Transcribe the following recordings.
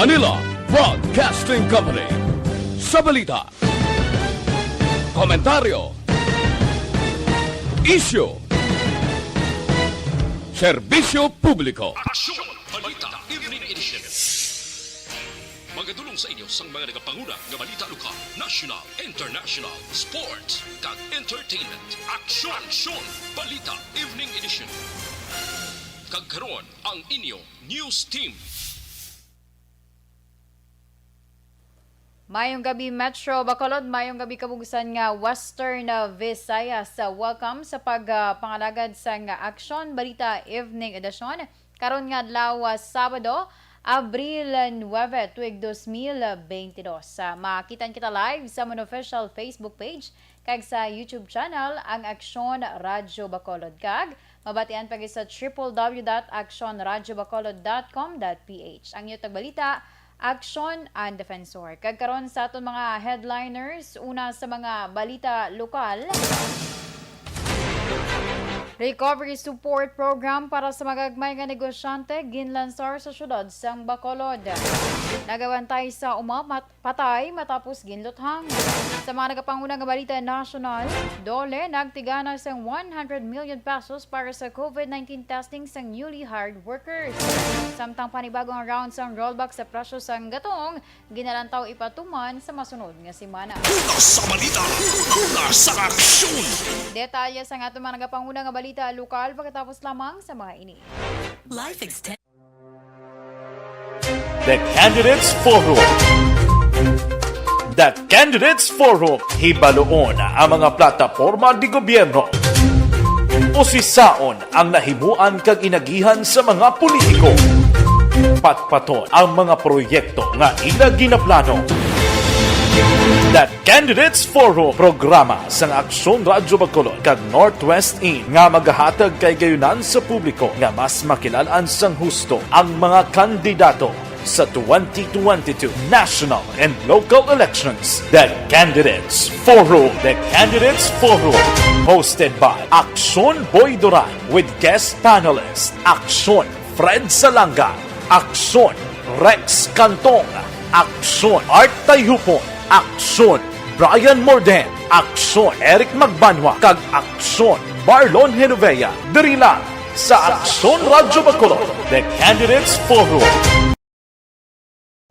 Manila Broadcasting Company. Sa balita, komentaryo, isyu, serbisyo publiko. Aksyon! Balita Evening Edition. Magadulong sa inyo sang mga nagapanguna nga balita lokal, national, international, sports, kag entertainment. Aksyon! Balita Evening Edition. Kag karon ang inyo news team. Mayong gabi Metro Bacolod, mayong gabi kabugusan nga Western Visayas. Welcome sa pagpangalagad sa Aksyon Balita Evening Edition. Karon nga adlaw Sabado, Abril 9, tuig 2022. Makitan kita live sa mon official Facebook page kag sa YouTube channel ang Aksyon Radyo Bacolod. Kag mabatian pag sa www.actionradyobacolod.com.ph. Ang iyong tagbalita, Aksyon and Defensor. Kagkaroon sa aton mga headliners, una sa mga balita lokal. Recovery Support Program para sa magagmay nga negosyante ginlansar sa syudad sang Bacolod. Nagawantay sa patay matapos ginluthang. Sa mga nagapangunang nga balita national, Dole nagtigana sang 100 million pesos para sa COVID-19 testing sang newly hired workers. Samtang panibagong round sang rollback sa presyo sang gatong, ginalantaw ipatuman sa masunod nga semana. Una sa balita, una sa aksyon! Detalye sa atong mga nagapangunang nga balita lokal pagkatapos lamang sa mga ini. Life Extend. The Candidates Forum. The Candidates Forum. Hibaluon ang mga plataporma di gobyerno. Usisaon ang nahimuan kag inagihan sa mga politiko. Patpaton ang mga proyekto nga ila ginaplano. The Candidates Forum, programa sa Aksyon Radyo Bacolod kag Northwest In nga magahatag kay gayunan sa publiko nga mas makilalaan sang husto ang mga kandidato sa 2022 national and local elections. The Candidates Forum. The Candidates Forum, hosted by Aksyon Boy Duran with guest panelists Aksyon Fred Salanga, Aksyon Rex Cantong, Aksyon Art Tayhupon, Aksyon Brian Morden, Aksyon Eric Magbanwa, kag Aksyon Marlon Genovea. Diri lang sa Aksyon Radyo Bacolod, The Candidates Forum.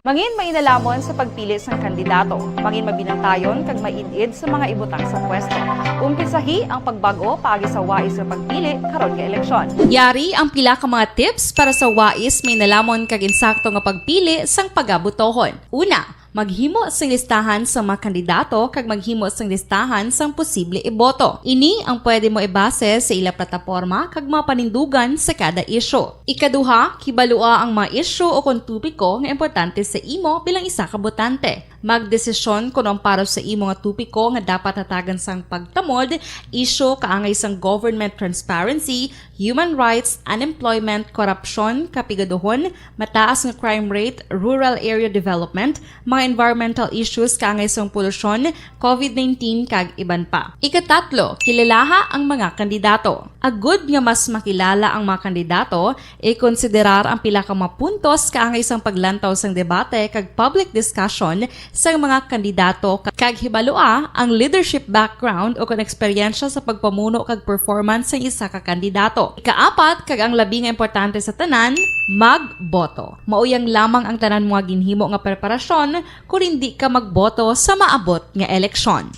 Mangin mainalamon sa pagpili sang kandidato, mangin mabinantayon kag mainid sa mga ibutang sa pwesto. Umpisahi ang pagbago paagi sa wais sa pagpili karon nga eleksyon. Yari ang pila ka mga tips para sa wais may nalamon kag insakto nga pagpili sang pagabutohon. Una, maghimo sang listahan sa mga kandidato kag maghimo sang listahan sang posible iboto. Ini ang pwede mo ibase sa ila plataporma kag mga panindugan sa kada isyu. Ikaduha, kibalua ang mga isyu o kung tupiko nga importante sa imo bilang isa ka botante. Magdesisyon kung ang para sa imo nga tupiko nga dapat hatagan sang pagtamod, isyu kaangay sang government transparency, human rights, unemployment, korupsyon, kapigaduhon, mataas nga crime rate, rural area development, mga environmental issues kaangay sang polusyon, COVID-19 kag iban pa. Ikatatlo, kilalaha ang mga kandidato. Agud nga mas makilala ang mga kandidato, i-konsiderar ang pila ka mga puntos kaangay sang paglantaw sang debate kag public discussion sa mga kandidato kag hibalua ang leadership background o kung eksperyensya sa pagpamuno kag performance sa isa ka kandidato. Ikaapat, kag ang labi nga importante sa tanan, magboto. Mauyang lamang ang tanan mga ginhimo nga preparasyon kung hindi ka magboto sa maabot nga eleksyon.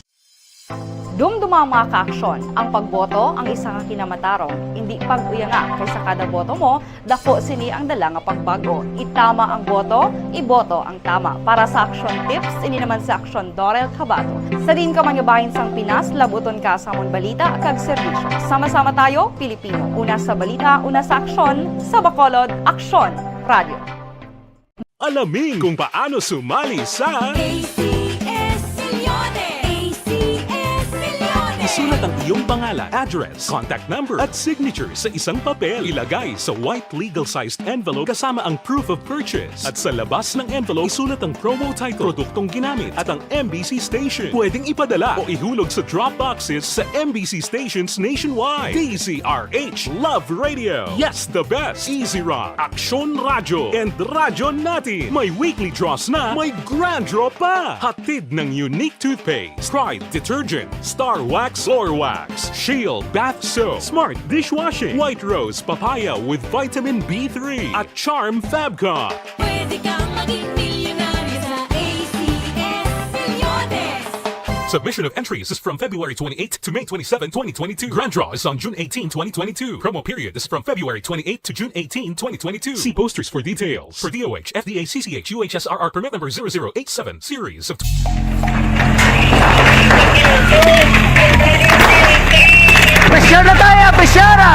Dumduma mga kaaksyon, ang pagboto ang isa nga kinamatarong, hindi pag-uyanga kaysa kada boto mo, dako sini ang dala nga pagbago. Itama ang boto, iboto ang tama. Para sa action tips, ini naman sa Aksyon Dorel Cabato. Sa din ka mangabahin sang Pinas, labuton ka sa mon balita kag serbisyo. Sama-sama tayo, Pilipino. Una sa balita, una sa aksyon, sa Bacolod, Aksyon Radio. Alamin kung paano sumali sa Isulat ang iyong pangalan, address, contact number at signature sa isang papel. Ilagay sa white legal-sized envelope kasama ang proof of purchase. At sa labas ng envelope, isulat ang promo title, produktong ginamit at ang MBC station. Pwedeng ipadala o ihulog sa drop boxes sa MBC stations nationwide. DZRH Love Radio. Yes, the best. Easy Rock, Aksyon Radyo, and Radyo Natin. May weekly draws na, may grand draw pa. Hatid ng unique toothpaste, Pride Detergent, Star Wax Floor Wax, Shield Bath Soap, Smart Dishwashing, White Rose Papaya with Vitamin B3, at Charm Fabcon. Pwede kang maging milyonaryo sa ACS Milyones. Submission of entries is from February 28 to May 27, 2022. Grand draw is on June 18, 2022. Promo period is from February 28 to June 18, 2022. See posters for details. For DOH, FDA, CCH, UHSRR permit number 0087, series of... Besyara tayo! Besyara!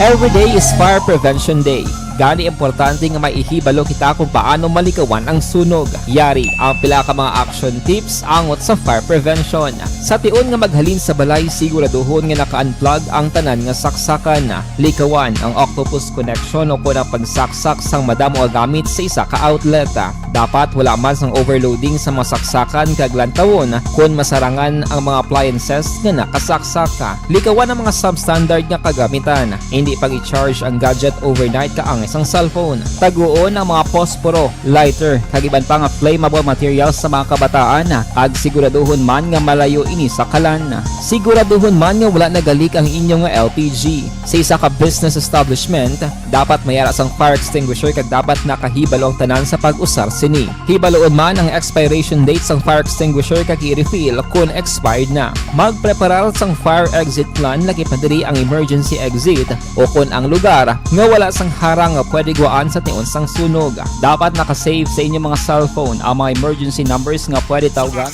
Every day is Fire Prevention Day. Gani importante nga maihibalo kita kung paano malikawan ang sunog. Yari ang pila ka mga action tips angot sa fire prevention. Sa tiun nga maghalin sa balay, siguraduhon nga naka-unplug ang tanan nga saksakan. Likawan ang octopus connection o kung ang pagsaksak sang madamo nga gamit sa isa ka outlet. Dapat wala man sang overloading sa mga saksakan kag lantawon kung masarangan ang mga appliances nga nakasaksaka. Likawan ang mga substandard nga kagamitan. Hindi pag i-charge ang gadget overnight kaang isang cellphone. Taguon ang mga posporo, lighter, kag iban pa nga flammable materials sa mga kabataan. Ag siguraduhon man nga malayo ini sa kalan. Siguraduhon man nga wala nagalik ang inyong LPG. Sa isa ka business establishment, dapat mayara sang fire extinguisher kag dapat nakahibalo ang tanan sa pag-usar sini. Hibaloon man ang expiration date sang fire extinguisher kag i-refill kung expired na. Magpreparar sang fire exit plan laki padiri ang emergency exit o kung ang lugar nga wala sang harang nga pwede guwaan sa tiun sang sunog. Dapat nakasave sa inyong mga cellphone ang mga emergency numbers nga pwede tawagan.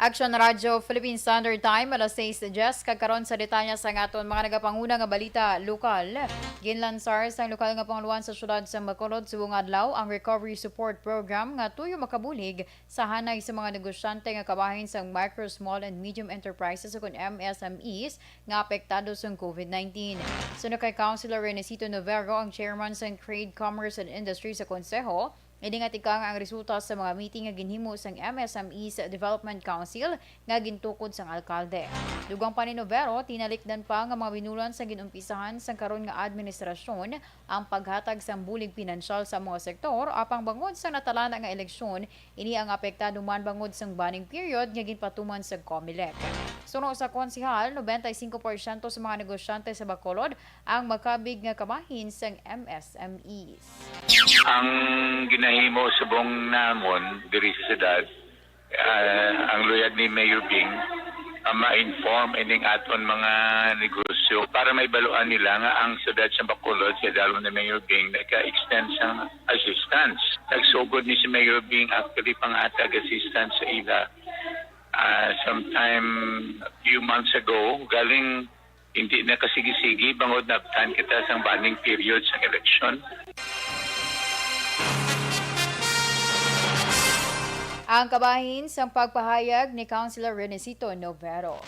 Action Radio Philippine Standard Time alas 6:10 kagkaron sa detalya sa ngaton mga nagapanguna nga balita lokal. Ginlansar sa lokal nga panguluan sa syudad sa Bacolod subong adlaw ang Recovery Support Program nga tuyo makabulig sa hanay sa mga negosyante nga kabahin sa micro, small and medium enterprises o kun MSMEs nga apektado sa COVID-19. Sunod kay Councilor Renesito Novero ang chairman sa Trade, Commerce and Industry sa Konseho. Idingat ika nga ang resulta sa mga meeting nga ginhimo sang MSMEs Development Council nga gintukod sang alkalde. Dugang pa ni Novero, tinalikdan pa nga mga binulan sa ginumpisahan sang karon nga administrasyon ang paghatag sang bulig pinansyal sa mga sektor apang bangod sa natalana nga eleksyon, ini ang apektado man bangod sang banning period nga ginpatuman sa COMELEC. Suno sa konsehal, 95% sa mga negosyante sa Bacolod ang makabig nga kabahin sang MSMEs. Ang ginahimo subong namon diri sa syudad, ang luyag ni Mayor Bing ma-inform ining aton mga negosyo para may baluan nila nga ang syudad sa Bacolod sa dalon ni Mayor Bing nagka-extend sang assistance. Nagsugod ni si Mayor Bing actually panghatag assistance sa ila sometime a few months ago, galing hindi na kasigi-sigi bangod na time kita sang banning period sa eleksyon. Ang kabahin sa pagpahayag ni Councilor Renesito Novero.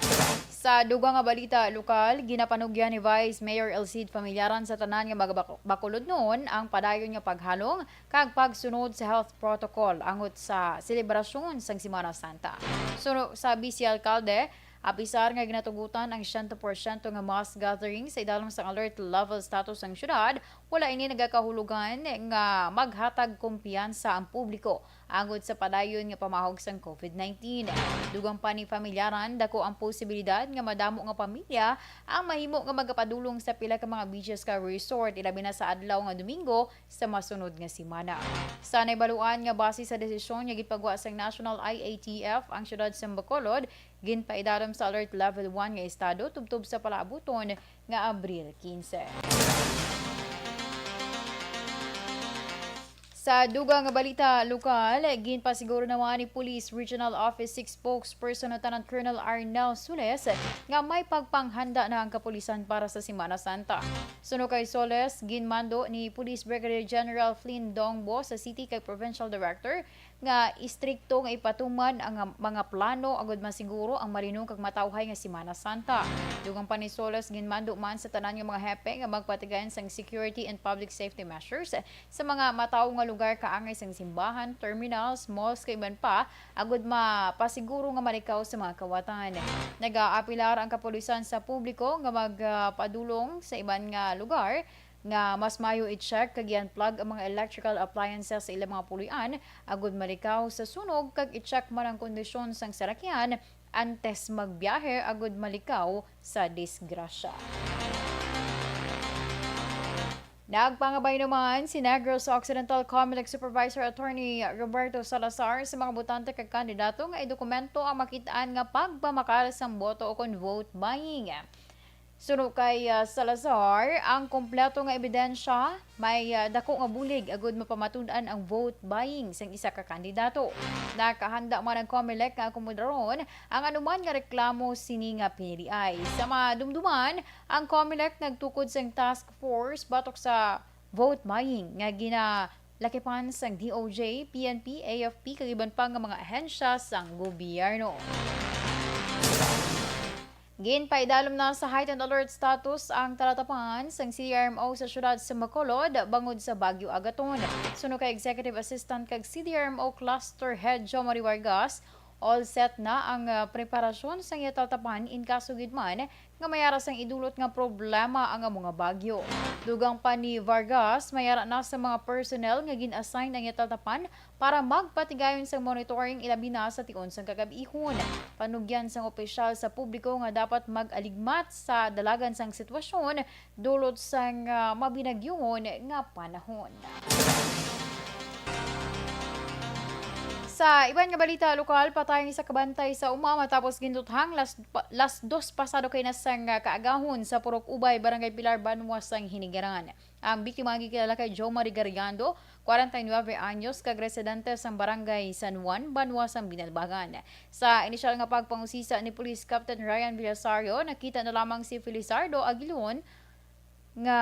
Sa dugang nga balita lokal, ginapanugyan ni Vice Mayor Elcid Familiaran sa tanan nga Bacolod noon ang padayon nga paghalong kag pagsunod sa health protocol angot sa selebrasyon sang Semana Santa. So sa Vice Alcalde, apisar nga ginatugutan ang 100% nga mass gathering sa idalong sa alert level status ng syudad, wala ini nagakahulugan nga maghatag kumpiyansa ang publiko angod sa padayon nga pamahog sang COVID-19. Dugang pa ni Familiaran, dako ang posibilidad nga madamo nga pamilya ang mahimo nga magapadulong sa pila ka mga beaches ka resort ilabi na sa adlaw nga Domingo sa masunod nga semana. Sa naibaluan nga base sa desisyon nga gipagwa sang National IATF ang syudad sa Bacolod, ginpaidaram sa alert level 1 nga estado tubtob sa palaabuton nga Abril 15. Sa dugang nga balita lokal, ginpasiguro naman ni Police Regional Office 6 spokesperson Lieutenant Colonel Arnel Soles nga may pagpanghanda na ang kapulisan para sa Semana Santa. Suno kay Soles, ginmando ni Police Brigadier General Flynn Dongbo sa City kay Provincial Director nga istrikto nga ipatuman ang mga plano agud masiguro ang marinong kag matawhay nga Semana Santa. Dugang pa ni Soles, ginmando man sa tanan nga mga hepe nga magpatigayon sang security and public safety measures sa mga mataw nga lugar kaangay sang simbahan, terminals, malls kay iban pa agud mapasiguro nga malikaw sa mga kawatan. Nag-aapilar ang kapulisan sa publiko nga magpadulong sa iban nga lugar nga mas mayo i-check kag i-unplug ang mga electrical appliances sa ilang mga pulian agud malikaw sa sunog kag i-check man ang kondisyon sang sarakyan antes magbiyahe agud malikaw sa disgrasya. Nagpangabay naman si Negros Occidental Comelec Supervisor Attorney Roberto Salazar sa mga botante kag kandidato nga idokumento ang makitaan nga pagpamakal sang boto o kon vote buying. Suno kay Salazar, ang kompleto nga ebidensya may dako nga bulig agud mapamatud-an ang vote buying sang isa ka kandidato. Nakahanda man ang Comelec nga akomodaron ang anuman nga reklamo sini nga piniliay. Sa madumduman, ang Comelec nagtukod sang task force batok sa vote buying nga ginalakipan sang DOJ, PNP, AFP kag iban pa nga mga ahensya sang gobyerno. Ginpaidalom na sa heightened alert status ang talatapan sang CDRMO sa syudad sa Bacolod bangod sa Bagyo Agaton. Suno kay Executive Assistant kag CDRMO Cluster Head Jo Mari Vargas, all set na ang preparasyon sang talatapan in kaso gidman nga mayara sang idulot nga problema ang mga bagyo. Dugang pa ni Vargas, mayara na sa mga personnel nga gin-assign ang talatapan para magpatigayon sang monitoring ilabi na sa tion sang kagabihon. Panugyan sang opisyal sa publiko nga dapat mag-aligmat sa dalagan sang sitwasyon dulot sang mabinagyungon nga panahon. Sa iban nga balita lokal, patay sa kabantay sa uma matapos ginluthang las 2 pasado kay nasang kaagahon sa Purok Ubay, Barangay Pilar, Banwa sang Hinigaran. Ang biktima gikilala kay Jo Mari Gariando, 49 anyos, kag residente sang Barangay San Juan, Banwa sang Binalbagan. Sa inisyal nga pagpangusisa ni Police Captain Ryan Villasario, nakita na lamang si Felizardo Aguilon nga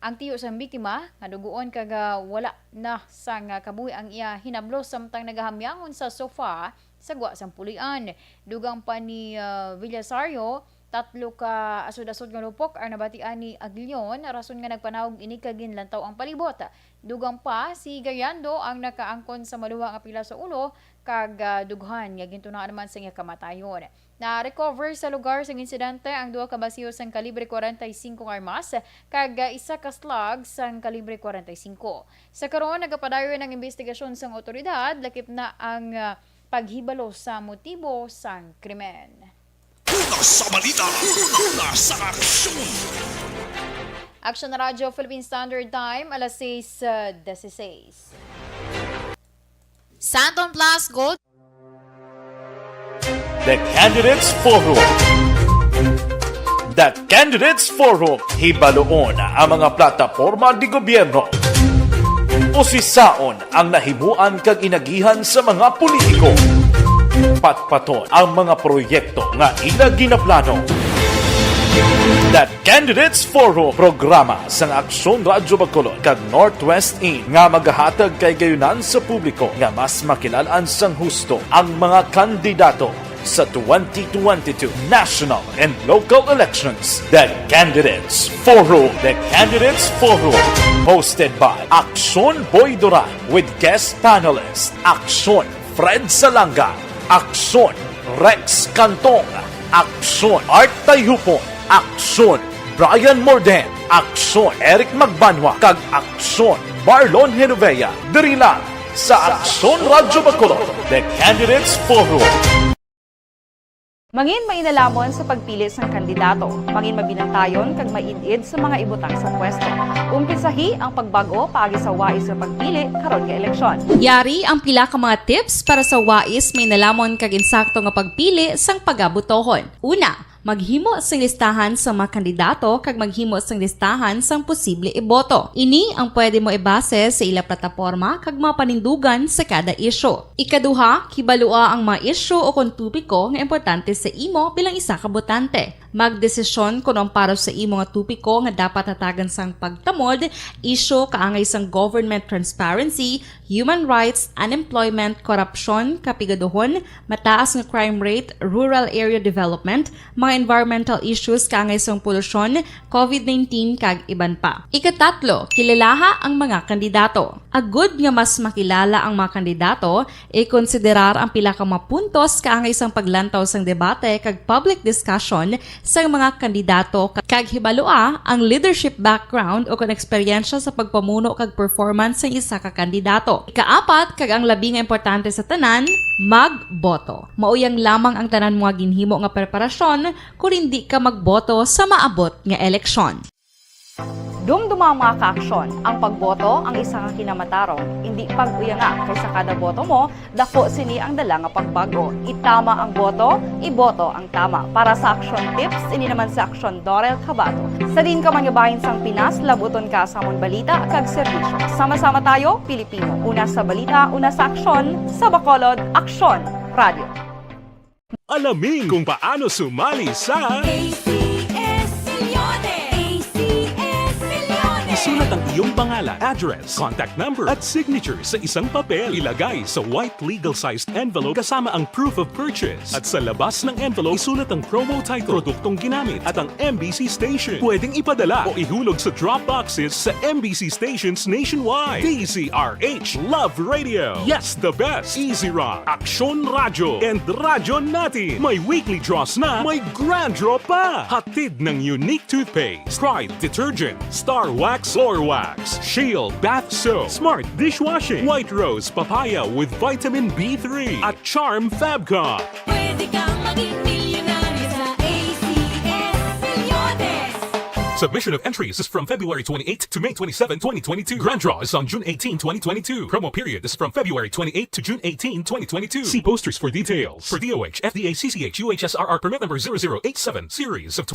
ang tiyo sa biktima nga duguon kag wala na sang kabuhi ang iya hinablos samtang nagahamyangon sa sofa sa gwa sang pulian. Dugang pa ni Villasario, 3 ka asod-asod nga lupok ang nabatian ni Aguilon rason nga nagpanawog ini kag ginlantaw ang palibot. Dugang pa si Gariando ang nakaangkon sa maluwa nga pila sa ulo kag dughan nga gintunaan naman sa iya kamatayon. Na-recover sa lugar sa insidente ang 2 ka basiyo sang kalibre 45 armas kag 1 ka slug sang kalibre 45. Sa karon nagapadayon ang investigasyon sang otoridad lakip na ang paghibalo sa motibo sang krimen. Una sa balita, una sa aksyon. Action na Radyo Philippine Standard Time, alas 6:16. Santon Plus Gold The Candidates Forum. The Candidates Forum. Hibaloon ang mga plataporma di gobyerno. Usisaon ang nahimuan kag inagihan sa mga politiko. Patpaton ang mga proyekto nga ila ginaplano. The Candidates Forum, programa sang Aksyon Radyo Bacolod kag Northwest In nga magahatag kay gayunan sa publiko nga mas makilalaan sang husto ang mga kandidato sa 2022 national and local elections. The Candidates Forum. The Candidates Forum. Hosted by Aksyon Boy Duran with guest panelists Aksyon Fred Salanga, Aksyon Rex Cantong, Aksyon Art Tayupon, Aksyon Brian Morden, Aksyon Eric Magbanwa, kag Aksyon Marlon Genovea. Diri lang sa Aksyon Radyo Bacolod. The Candidates Forum. Mangin mainalamon sa pagpili sang kandidato, mangin mabinantayon kag mainid sa mga ibutang sa pwesto. Umpisahi ang pagbago paagi sa wais sa pagpili karon nga eleksyon. Yari ang pila ka mga tips para sa wais may nalamon kag insakto nga pagpili sang pagabutohon. Una, maghimo sang listahan sa mga kandidato kag maghimo sang listahan sang posible iboto. Ini ang pwede mo ibase sa ila plataporma kag mga panindugan sa kada isyu. Ikaduha, kibalua ang mga isyu o kung tupiko nga importante sa imo bilang isa ka botante. Magdesisyon kung ang para sa imo nga tupiko nga dapat hatagan sang pagtamod, isyu kaangay sang government transparency, human rights, unemployment, korupsyon, kapigaduhon, mataas nga crime rate, rural area development, mga environmental issues kaangay sang polusyon, COVID-19 kag iban pa. Ikatatlo, kilalaha ang mga kandidato. Agud nga mas makilala ang mga kandidato, i-konsiderar ang pila ka mga puntos kaangay sang paglantaw sang debate kag public discussion sa mga kandidato kag hibalua ang leadership background o kung eksperyensya sa pagpamuno kag performance sa isa ka kandidato. Ikaapat, kag ang labi nga importante sa tanan, magboto. Mauyang lamang ang tanan mga ginhimo nga preparasyon kung hindi ka magboto sa maabot nga eleksyon. Dumduma ang mga ka-aksyon. Ang pagboto ang isa nga kinamatarong. Hindi pag-uyanga kaysa kada boto mo, dako sini ang dala nga pagbago. Itama ang boto, iboto ang tama. Para sa action tips, ini naman sa Aksyon Dorel Cabato. Sa din ka man nga bahin sang Pinas, labuton ka sa among balita kag serbisyo. Sama-sama tayo, Pilipino. Una sa balita, una sa aksyon, sa Bacolod, Aksyon Radio. Alamin kung paano sumali sa ACS Milyones! ACS Milyones! Isulat ang iyong pangalan, address, contact number at signature sa isang papel. Ilagay sa white legal-sized envelope kasama ang proof of purchase. At sa labas ng envelope, isulat ang promo title, produktong ginamit at ang MBC station. Pwedeng ipadala o ihulog sa drop boxes sa MBC stations nationwide. DZRH Love Radio. Yes, the best. Easy Rock, Aksyon Radio, and Radyo Natin. May weekly draws na, may grand draw pa. Hatid ng unique toothpaste, Pride Detergent, Star Wax Floor Wax, Shield Bath Soap, Smart Dishwashing, White Rose Papaya with Vitamin B3 at Charm Fabcon. Pwede kang maging milyonaryo sa ACS Milyones! Submission of entries is from February 28 to May 27, 2022. Grand draw is on June 18, 2022. Promo period is from February 28 to June 18, 2022. See posters for details. For DOH, FDA, CCH, UHSRR permit number 0087, series of...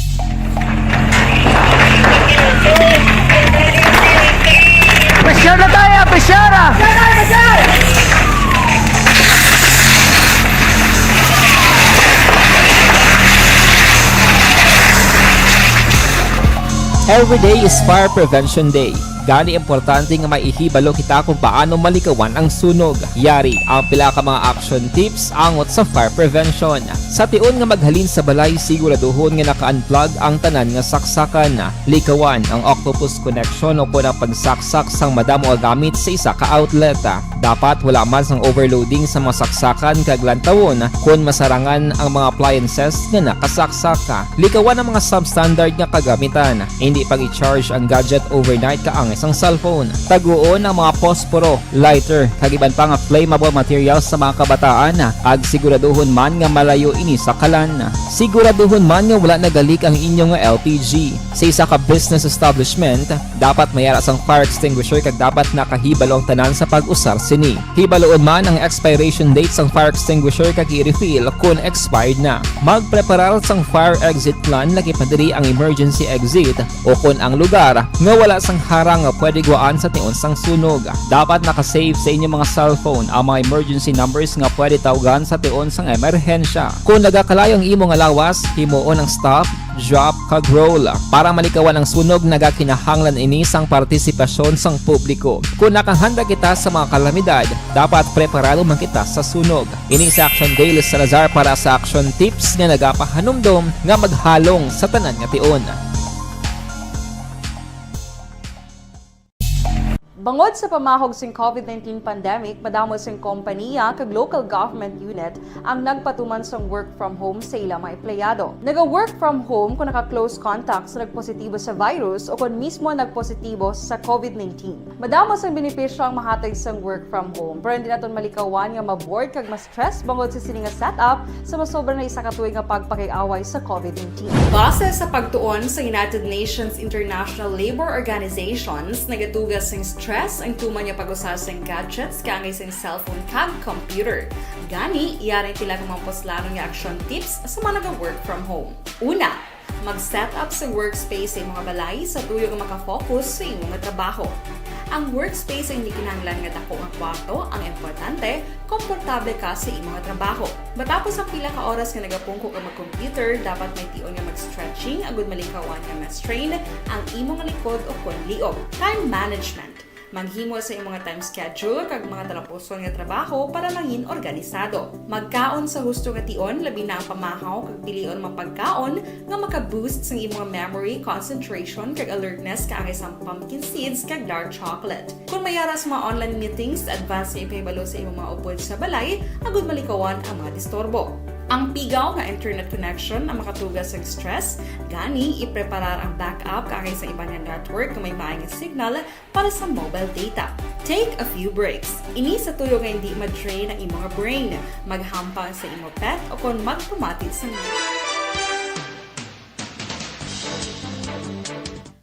Pressure na tayo! Pressure na! Every day is Fire Prevention Day. Gani importante nga maihibalo kita kung paano malikawan ang sunog. Yari ang pila ka mga action tips angot sa fire prevention. Sa tion nga maghalin sa balay, siguraduhon nga naka-unplug ang tanan nga saksakan. Likawan ang octopus connection o po ng pagsaksak sang madamo nga gamit sa isa ka outlet. Dapat wala man sang overloading sa mga saksakan kag lantawon kung masarangan ang mga appliances nga nakasaksak. Likawan ang mga substandard nga kagamitan. Hindi pag i-charge ang gadget overnight kaang isang cellphone. Taguon ang mga posporo, lighter, kag iban pa nga flammable materials sa mga kabataan. Ag siguraduhon man nga malayo ini sa kalan. Siguraduhon man nga wala nagalik ang inyong LPG. Sa isa ka business establishment, dapat mayara sang fire extinguisher kag dapat nakahibalo ang tanan sa pag-usar sini. Hibaloon man ang expiration date sang fire extinguisher kag i-refill kung expired na. Magpreparar sang fire exit plan laki padiri ang emergency exit o kung ang lugar nga wala sang harang nga pwede guwaan sa tion sang sunog. Dapat nakasave sa inyong mga cellphone ang mga emergency numbers nga pwede tawagan sa tion sang emerhensya. Kung nagakalayo ang imo nga lawas, himuon ang stop, drop, kag roll. Para malikawan ang sunog, nagakinahanglan ini sang partisipasyon sang publiko. Kung nakahanda kita sa mga kalamidad, dapat preparado man kita sa sunog. Ini sa Action Daily Salazar para sa action tips nga nagapahanumdom nga maghalong sa tanan nga tion. Bangod sa pamahog sing COVID-19 pandemic, madamo sing kompanya kag local government unit ang nagpatuman sang work from home sa ilang mga empleyado. Naga-work from home kung naka-close contact sa nagpositibo sa virus o kung mismo nagpositibo sa COVID-19. Madamo sang benepisyo ang mahatag sang work from home, pero hindi naton malikawan nga maboard kag ma-stress bangod sa sini nga setup sa masobra na isa ka tuig nga pagpakiaway sa COVID-19. Base sa pagtuon sa United Nations International Labour Organizations, nagatugas sing stress ang tuman niya pag-usas ng gadgets kangay sa cellphone kag computer. Gani, iyarin tila kung mamposlano nga action tips sa mga nag-work from home. Una, mag-set up sa workspace sa imong balay sa tuyo nga makafocus sa imong trabaho. Ang workspace ay hindi kinahanglan nga dako nga kwarto, ang importante, komportable ka sa imong trabaho. Matapos ang pila ka oras nga nagapungko ka mag-computer, dapat may tion nga mag-stretching agud malikawan nga ma-strain ang imong likod o konliog. Time management. Maghimo sa imong time schedule kag mga talapuson nga trabaho para langin organisado. Magkaon sa husto nga tion, labi na ang pamahaw kag pilion mapagkaon nga maka-boost sa imong memory, concentration kag alertness kaangay sa pumpkin seeds kag dark chocolate. Kung mayaras mga online meetings, advance sa ipahibalo sa imong mga upod sa balay, agud malikawan ang mga disturbo. Ang pigaw nga internet connection ang makatugas sa stress, gani ipreparar ang backup kaangay sa ibang nga network kung may maayong signal para sa mobile data. Take a few breaks. Ini sa tuyo nga hindi ma-drain ang imong brain, maghampang sa imong pet o kung magpumati sa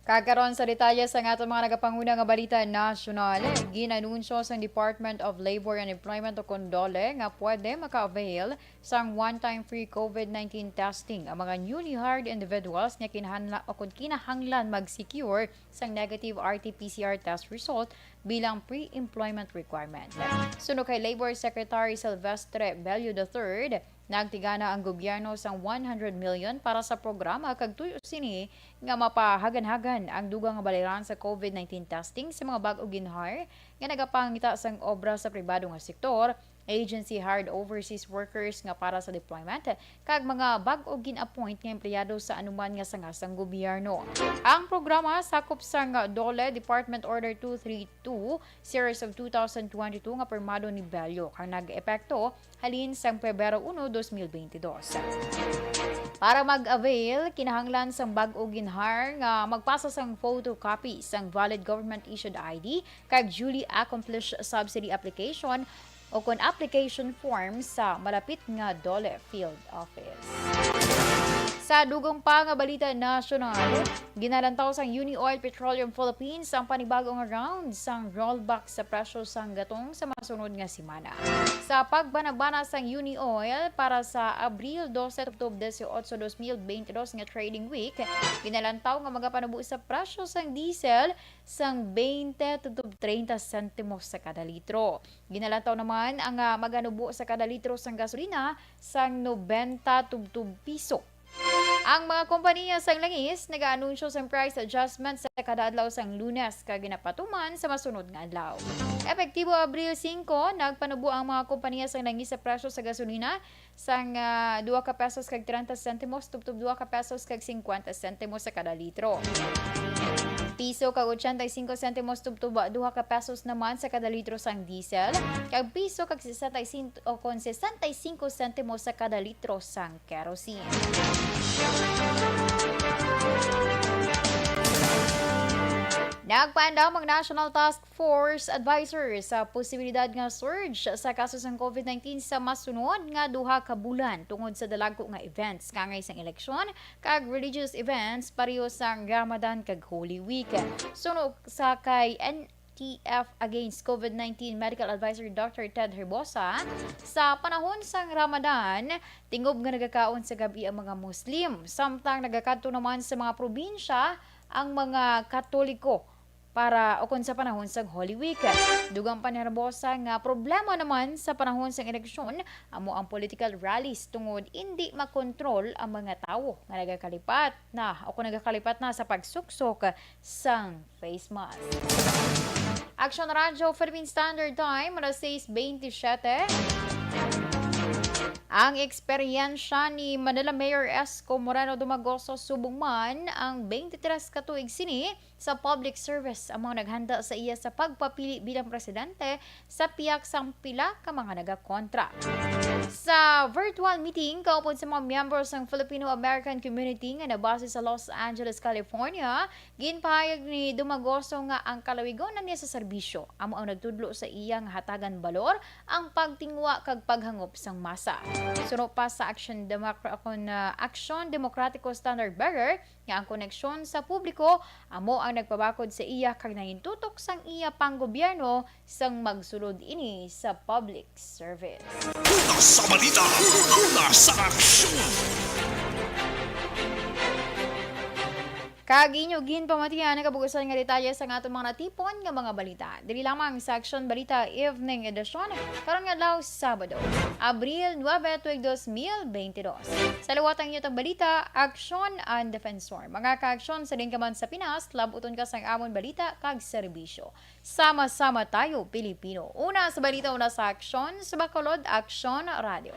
Kakaroon sa detalye sa nga mga nagapanguna nga balita nasyonal, ginanunsyo sa Department of Labor and Employment o Condole nga pwede maka-avail sang one-time free COVID-19 testing ang mga newly hired individuals nga kinahanglan mag-secure sang negative RT-PCR test result bilang pre-employment requirement. Suno kay Labor Secretary Silvestre Bello III, nagtigana ang gobyerno sang 100 million para sa programa kag tuyo sini nga mapahagan-hagan ang dugang nga baliran sa COVID-19 testing sa mga bag-o ginhire nga nagapangita sang obra sa pribado nga sektor, agency hired overseas workers nga para sa deployment kag mga bag-o gin-appoint nga empleyado sa anuman nga sangasang gobyerno. Ang programa sakop sang DOLE Department Order 232 Series of 2022 nga pirmado ni Bello kang nag-epekto halin sang Pebrero 1, 2022. Para mag-avail, kinahanglan sang bag-o ginhire nga magpasa sang photocopy sang valid government-issued ID kag duly accomplished subsidy application o kung application form sa malapit nga DOLE Field Office. Sa dugong pa nga balita nasyonal, ginalantaw sang Uni Oil Petroleum Philippines ang panibagong round sang rollback sa presyo sang gatong sa masunod nga semana. Sa pagbanabana sang Uni Oil para sa Abril 12 to 18, 2022 nga trading week, ginalantaw nga magapanubo sa presyo sang diesel sang 20 to 30 sentimos sa kada litro. Ginalantaw naman ang maganubo sa kada litro sang gasolina sang 90 to 2 piso. Ang mga kompanya sang langis nag-aanunsyo sa price adjustment sa kada adlaw sang Lunes kag ginapatuman sa masunod nga adlaw. Epektibo Abril 5, nagpanubo ang mga kompanya sang langis sa presyo sa gasolina sang 2 ka pesos kag 30 sentimos tubtub 2 ka pesos kag 50 sentimos sa kada litro. Piso kag 85 sentimos tubtub 2 ka pesos naman sa kada litro sang diesel, kag piso kag 65 sentimos sa kada litro sang kerosene. Nagpaandam ang National Task Force Advisor sa posibilidad nga surge sa kaso ng COVID-19 sa masunod nga 2 ka bulan tungod sa dalago nga events kangay sang eleksyon kag religious events pareho sang Ramadan kag Holy Week. Sunog sa kay NTF Against COVID-19 Medical Advisor Dr. Ted Herbosa, sa panahon sang Ramadan, tingob nga nagakaon sa gabi ang mga Muslim. Samtang nagakadto naman sa mga probinsya ang mga Katoliko para o kung sa panahon sa Holy Week. Dugang pa ni Herbosa nga problema naman sa panahon sa eleksyon amo ang political rallies tungod hindi makontrol ang mga tawo nga nagakalipat na o kung nagakalipat na sa pagsuksok sang face mask. Action Radio Philippine Standard Time, alas 6:27. Ang eksperyensya ni Manila Mayor Esco Moreno Dumagoso subong man ang 23 ka tuig sini sa public service ang mga naghanda sa iya sa pagpapili bilang presidente sa piyak sang pila ka mga nagakontra. Sa virtual meeting kaupod sa mga miyembro ng Filipino-American community nga nabase sa Los Angeles, California, ginpahayag ni Dumagoso nga ang kalawigonan niya sa serbisyo amo ang nagtudlo sa iyang hatagan balor ang pagtingwa kag paghangop sang masa. Suno pa sa Action Demokratiko Standard Bearer nga ang koneksyon sa publiko amo ang nagpabakod sa iya kag nahintutok sulok sang iya pang gobyerno sang magsulod ini sa public service. Una sa balita, una sa aksyon. Kaginyugin pamatihan ang kabugusan nga detalye sa atong mga natipon nga mga balita. Dili lamang sa Aksyon Balita Evening Edition karon nga adlaw Sabado, Abril 9, 2022. Sa liwatang inyo tang balita, Aksyon and Defensor. Mga kaaksyon sa lingkaman sa Pinas, labuton ka sang amon balita kag serbisyo. Sama-sama tayo, Pilipino. Una sa balita, una sa Aksyon, sa Bacolod Aksyon Radio.